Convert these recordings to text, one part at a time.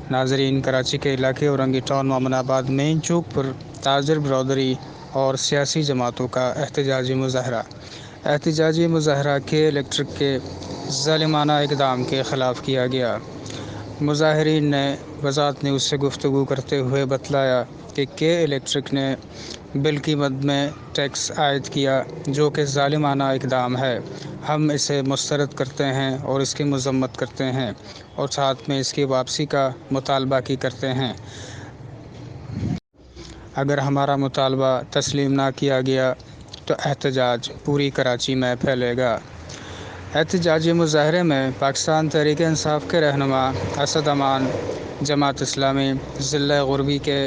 नाजरीन, कराची के इलाके औरंगी टाउन मोमिनाबाद मेन चौक पर ताजर बरदरी और सियासी जमातों का एहतजाजी मुजाहरा। एहतजाजी मुजाहरा के इलेक्ट्रिक के ज़ालिमाना इक़दाम के ख़िलाफ़ किया गया। मुजाहिरीन ने वज़ारत न्यूज़ से गुफ्तगू करते हुए बतलाया कि के इलेक्ट्रिक ने बिल की मद में टैक्स आयद किया, जो कि ज़ालिमाना इक़दाम है। हम इसे मुस्तरद करते हैं और इसकी मज़म्मत करते हैं और साथ में इसकी वापसी का मुतालबा की करते हैं। अगर हमारा मुतालबा तस्लीम ना किया गया तो एहतजाज पूरी कराची में फैलेगा। एहतजाजी मुजाहरे में पाकिस्तान तहरीक इंसाफ के रहनुमा असद अमान, जमात इस्लामी, ज़िला ग़ुरबी के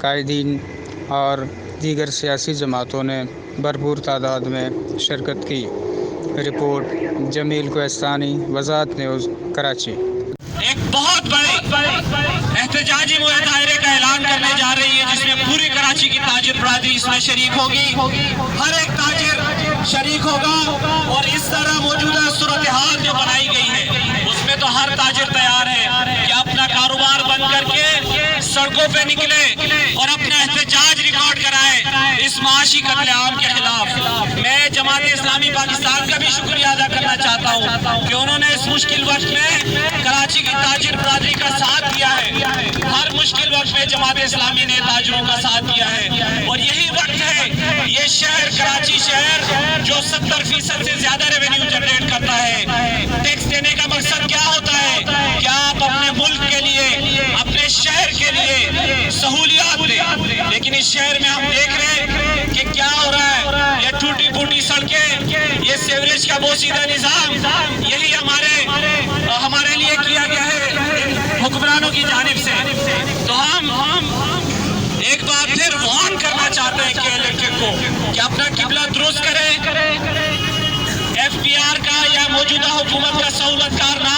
कायदीन और दीगर सियासी जमातों ने भरपूर तादाद में शिरकत की। रिपोर्ट जमील कोहस्तानी, वज़ारत न्यूज़, कराची। एक बहुत बड़े एहतजाजी मुजाहरे का ऐलान करने जा रही है, जिसमें पूरी कराची की ताजिर बरादरी इसमें शरीक होगी। हर एक ताजिर शरीक होगा और इस तरह मौजूदा सूरत हाल जो बनाई गई है उसमें तो हर ताजिर तैयार है कि अपना कारोबार बंद करके सड़कों पे निकले और अपना एहतजाज रिकॉर्ड कराए इस माशी कत्लेआम के खिलाफ। मैं जमात इस्लामी पाकिस्तान का भी शुक्रिया अदा करना चाहता हूँ कि उन्होंने इस मुश्किल वक्त में कराची की ताजिर बरादरी का साथ दिया है। हर मुश्किल वक्त में जमात इस्लामी ने ताजिरों का साथ दिया है और यही वक्त है, ये शहर कराची शहर जो 70% से ज्यादा रेवेन्यू जनरेट करता है। टैक्स देने का मकसद क्या होता है कि आप अपने मुल्क के लिए, अपने शहर के लिए सहूलियात दें, लेकिन इस शहर में हम देख रहे हैं कि क्या हो रहा है। ये टूटी फूटी सड़कें, ये सीवरेज का बोसीदा निजाम, यही हमारे लिए किया गया है हुक्मरानों की जानिब से। तो हम एक बार फिर वार्न करना चाहते हैं कि इलेक्ट्रिक को कि अपना किबला दुरुस्त करें, FPR का या मौजूदा हुकूमत का सहूलतकार ना